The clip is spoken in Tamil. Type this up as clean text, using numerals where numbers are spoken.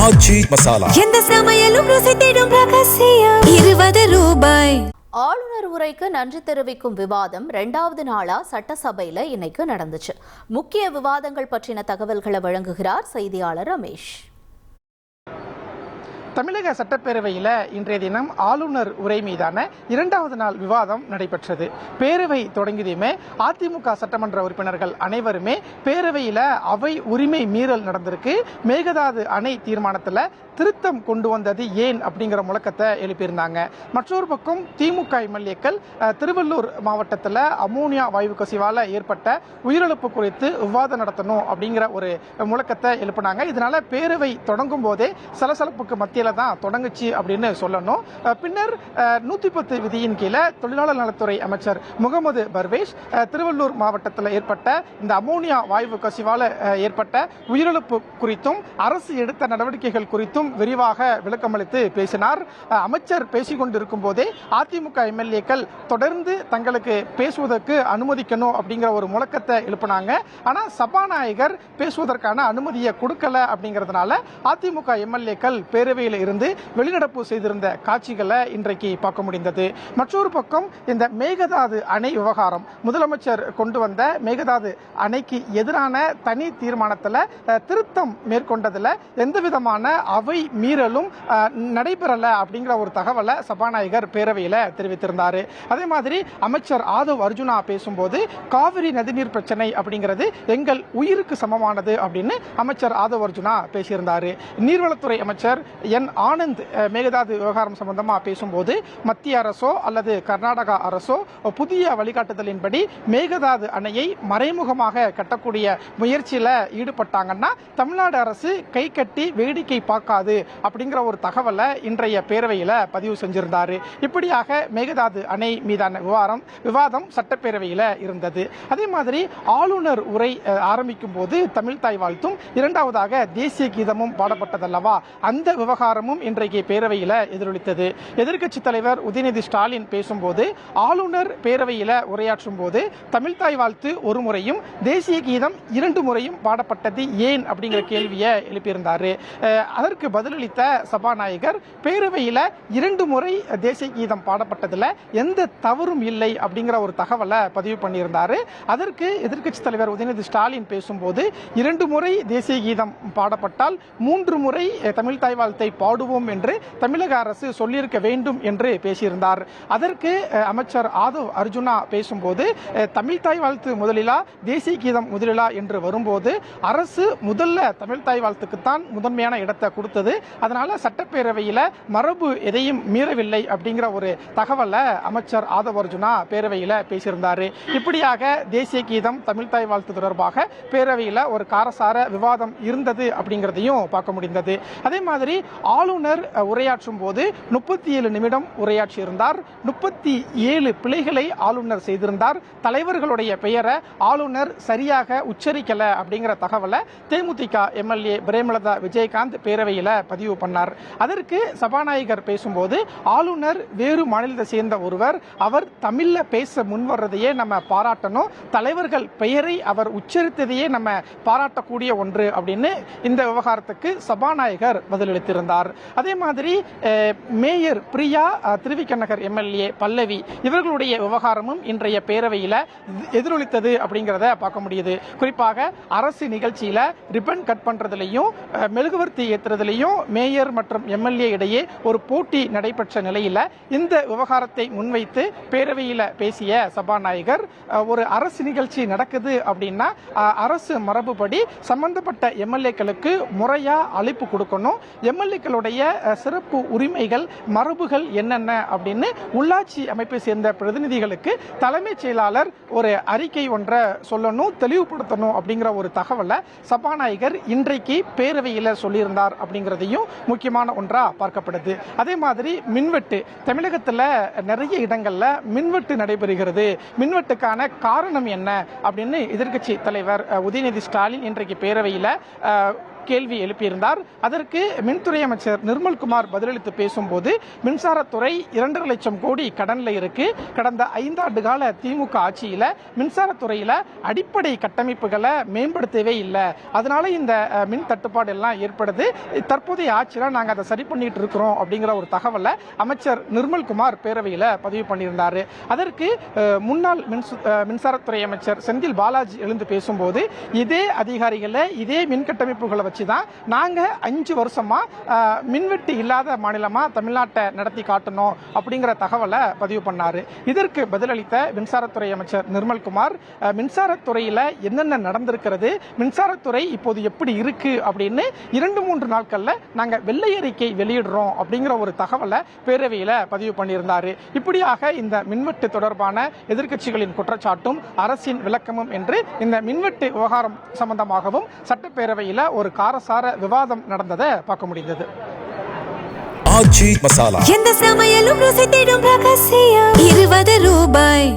ஆச்சி மசாலா. எந்த சமையலும் ருசி தேடும் ரகசியம் 20 ரூபாய். ஆளுநர் உரைக்கு நன்றி தெரிவிக்கும் விவாதம் 2வது நாளா சட்டசபையில இன்னைக்கு நடந்துச்சு. முக்கிய விவாதங்கள் பற்றின தகவல்களை வழங்குகிறார் செய்தியாளர் ரமேஷ். தமிழக சட்டப்பேரவையில் இன்றைய தினம் ஆளுநர் உரை மீதான 2வது நாள் விவாதம் நடைபெற்றது. பேரவை தொடங்கியதுமே அதிமுக சட்டமன்ற உறுப்பினர்கள் அனைவருமே பேரவையில் அவை உரிமை மீறல் நடந்திருக்கு, மேகதாது அணை தீர்மானத்தில் திருத்தம் கொண்டு வந்தது ஏன் அப்படிங்கிற முழக்கத்தை எழுப்பியிருந்தாங்க. மற்றொரு பக்கம் திமுக எம்எல்ஏக்கள் திருவள்ளூர் மாவட்டத்தில் அமோனியா வாயு கசிவால் ஏற்பட்ட உயிரிழப்பு குறித்து விவாதம் நடத்தணும் அப்படிங்கிற ஒரு முழக்கத்தை எழுப்பினாங்க. இதனால பேரவை தொடங்கும் போதே சலசலப்புக்கு மத்தியில் தான் தொடங்குச்சு அப்படின்னு சொல்லணும். பின்னர் 110 விதியின் கீழே தொழிலாளர் நலத்துறை அமைச்சர் முகமது பர்வேஷ் திருவள்ளூர் மாவட்டத்தில் ஏற்பட்ட இந்த அமோனியா வாயு கசிவால் ஏற்பட்ட உயிரிழப்பு குறித்தும் அரசு எடுத்த நடவடிக்கைகள் குறித்தும் விரிவாக விளக்கமளித்து பேசினார். அமைச்சர் பேசிக் கொண்டிருக்கும் போதே அதிமுக எம்எல்ஏக்கள் தொடர்ந்து தங்களுக்கு பேசுவதற்கு அனுமதிக்கணும் அப்படிங்கிற ஒரு முழக்கத்தை எழுப்பினாங்க. ஆனால் சபாநாயகர் பேசுவதற்கான அனுமதியை கொடுக்கல அப்படிங்கிறதுனால அதிமுக எம்எல்ஏக்கள் பேரவையில் இருந்து வெளிநடப்பு செய்திருந்த காட்சிகளை இன்றைக்கு பார்க்க முடிந்தது. மற்றொரு பக்கம் இந்த மேகதாது அணை விவகாரம், முதலமைச்சர் கொண்டு வந்த மேகதாது அணைக்கு எதிரான தனி தீர்மானத்தில் திருத்தம் மேற்கொண்டதில் எந்தவிதமான அவை மீறலும் நடைபெறல அப்படிங்கிற ஒரு தகவலை சபாநாயகர் பேரவையில் தெரிவித்திருந்தார். அதே மாதிரி அமைச்சர் ஆதவ் அர்ஜுனா பேசும்போது காவிரி நதிநீர் பிரச்சனை அப்படிங்கிறது எங்கள் உயிருக்கு சமமானது அப்படின்னு அமைச்சர் ஆதவ் அர்ஜுனா பேசியிருந்தார். நீர்வளத்துறை அமைச்சர் என் ஆனந்த் மேகதாது விவகாரம் சம்பந்தமாக பேசும்போது மத்திய அரசோ அல்லது கர்நாடகா அரசோ புதிய வழிகாட்டுதலின்படி மேகதாது அணையை மறைமுகமாக கட்டக்கூடிய முயற்சியில் ஈடுபட்டாங்கன்னா தமிழ்நாடு அரசு கை கட்டி வேடிக்கை பார்க்காது அப்படிங்கிற ஒரு தகவலை இன்றைய பேரவையில் பதிவு செஞ்சிருந்தாரு. இப்படியாக மேகதாது அணை மீதான விவாதம் சட்டப்பேரவையில் இருந்தது. அதே மாதிரி ஆளுநர் உரை ஆரம்பிக்கும் போது தமிழ் தாய் வாழ்த்தும் 2வதாக தேசிய கீதமும் பாடப்பட்டதல்லவா, அந்த விவகாரமும் இன்றைக்கு பேரவையில் எதிரொலித்தது. எதிர்க்கட்சி தலைவர் உதயநிதி ஸ்டாலின் பேசும்போது ஆளுநர் பேரவையில் உரையாற்றும் போது தமிழ் தாய் வாழ்த்து ஒரு முறையும் தேசிய கீதம் 2 முறையும் பாடப்பட்டது ஏன் அப்படிங்கிற கேள்வியை எழுப்பியிருந்தார். அதற்கு பதிலளித்த சபாநாயகர் பேரவையில் 2 முறை தேசிய கீதம் பாடப்பட்டதில் எந்த தவறும் இல்லை அப்படிங்கிற ஒரு தகவலை பதிவு பண்ணியிருந்தார். அதற்கு எதிர்க்கட்சி தலைவர் உதயநிதி ஸ்டாலின் பேசும்போது 2 முறை தேசிய கீதம் பாடப்பட்டால் 3 முறை தமிழ் தாய் வாழ்த்தை பாடுவோம் என்று தமிழக அரசு சொல்லியிருக்க வேண்டும் என்று பேசியிருந்தார். அதற்கு அமைச்சர் ஆதவ் அர்ஜுனா பேசும்போது தமிழ் தாய் வாழ்த்து முதலிலா தேசிய கீதம் முதலிலா என்று வரும்போது அரசு முதல்ல தமிழ் தாய் வாழ்த்துக்குத்தான் முதன்மையான இடத்தை கொடுத்தது, அதனால சட்டப்பேரவையில் மரபு எதையும் மீறவில்லை அப்படிங்கிற ஒரு தகவலை அமைச்சர் ஆதவ் அர்ஜுனா பேரவையில் பேசியிருந்தார். இப்படியாக தேசிய கீதம் தமிழ் தாய் வாழ்த்து தொடர்பாக பேரவையில் ஒரு காரசார விவாதம் இருந்தது அப்படிங்கிறதையும் பார்க்க முடிந்தது. அதே மாதிரி ஆளுநர் உரையாற்றும் போது 37 நிமிடம் உரையாற்றியிருந்தார். 37 பிழைகளை ஆளுநர் செய்திருந்தார். தலைவர்களுடைய பெயரை ஆளுநர் சரியாக உச்சரிக்கல அப்படிங்கிற தகவலை தேமுதிக எம்எல்ஏ பிரேமலதா விஜயகாந்த் பேரவையில் பதிவு பண்ணார். அதற்கு சபாநாயகர் பேசும்போது ஆளுநர் வேறு மாநிலத்தை சேர்ந்த ஒருவர், அவர் தமிழ்ல பேச முன்வர்றதையே நம்ம பாராட்டணும், தலைவர்கள் பெயரை அவர் உச்சரித்ததையே நம்ம பாராட்டக்கூடிய ஒன்று அப்படின்னு இந்த விவகாரத்துக்கு சபாநாயகர் பதிலளித்திருந்தார். அதே மாதிரி மேயர் பிரியா, திருவிக்கநகர் எம்எல்ஏ பல்லவி இவர்களுடைய விவகாரமும் இன்றைய பேரவையில் எதிரொலித்தது அப்படிங்கிறத பார்க்க முடியுது. குறிப்பாக அரசு நிகழ்ச்சியில ரிப்பன் கட் பண்றதுலையும் மெழுகுவர்த்தி ஏற்றுறதுலையும் மேயர் மற்றும் எம்எல்ஏ இடையே ஒரு போட்டி நடைபெற்ற நிலையில் இந்த விவகாரத்தை முன்வைத்து பேரவையில் பேசிய சபாநாயகர், ஒரு அரசு நிகழ்ச்சி நடக்குது அப்படின்னா அரசு மரபுப்படி சம்பந்தப்பட்ட எம்எல்ஏக்களுக்கு முறையா அழைப்பு கொடுக்கணும், எம்எல்ஏக்களுடைய சிறப்பு உரிமைகள் மரபுகள் என்னென்ன அப்படின்னு உள்ளாட்சி அமைப்பை சேர்ந்த பிரதிநிதிகளுக்கு தலைமைச் செயலாளர் ஒரு அறிக்கை ஒன்றை சொல்லணும், தெளிவுபடுத்தணும் அப்படிங்கிற ஒரு தகவலை சபாநாயகர் இன்றைக்கு பேரவையில் சொல்லியிருந்தார் அப்படிங்கிறதையும் முக்கியமான ஒன்றா பார்க்கப்படுது. அதே மாதிரி மின்வெட்டு, தமிழகத்தில் நிறைய இடங்கள்ல மின்வெட்டு நடைபெறுகிறது, மின்வெட்டுக்கான காரணம் என்ன அப்படின்னு எதிர்க்கட்சி தலைவர் உதயநிதி ஸ்டாலின் இன்றைக்கு பேரவையில் கேள்வி எழுப்பியிருந்தார். அதற்கு மின்துறை அமைச்சர் நிர்மல்குமார் பதிலளித்து பேசும்போது, மின்சாரத்துறை 2.5 லட்சம் கோடி கடன்ல இருக்கு. கடந்த 5 ஆண்டு கால திமுக ஆட்சியில மின்சாரத்துறையில அடிப்படை கட்டமைப்புகளை மேம்படுத்தவே இல்லை. அதனால இந்த மின் தட்டுப்பாடு எல்லாம் ஏற்படுது. தற்போதைய ஆட்சியில நாங்க அதை சரி பண்ணிட்டு இருக்கிறோம் அப்படிங்கிற ஒரு தகவலை அமைச்சர் நிர்மல்குமார் பேரவையில் பதிவு பண்ணியிருந்தாரு. அதற்கு முன்னாள் மின்சாரத்துறை அமைச்சர் செந்தில் பாலாஜி எழுந்து பேசும்போது, இதே அதிகாரிகளை இதே மின் கட்டமைப்புகளை வச்சுதான் நாங்க 5 வருஷமா மின்வெட்டு இல்லாத மாநிலமா தமிழ்நாட்டை நடத்தி காட்டணும் அப்படிங்கிற தகவலை பதிவு பண்ணாரு. இதற்கு பதிலளித்த மின்சாரத்துறை அமைச்சர் நிர்மல்குமார், மின்சாரத்துறையில என்னென்ன நடந்திருக்கிறது, மின்சாரத்துறை இப்போது எப்படி இருக்கு அப்படின்னு 2-3 நாட்கள்ல நாங்க வெள்ளை அறிக்கை வெளியிடுறோம் அப்படிங்கிற ஒரு தகவலை பேரவையில பதிவு பண்ணியிருந்தாரு. இப்படியாக இந்த மின்வெட்டு தொடர்பான எதிர்க்கட்சிகளின் குற்றச்சாட்டும் அரசின் விளக்கமும் என்று இந்த மின்வெட்டு விவகாரம் சம்பந்தமாகவும் சட்டப்பேரவையில ஒரு காரசார விவாதம் நடந்ததை பார்க்க முடிந்தது. எந்த சமையலும் ருசி தேடும் ரகசியம் 20 ரூபாய்.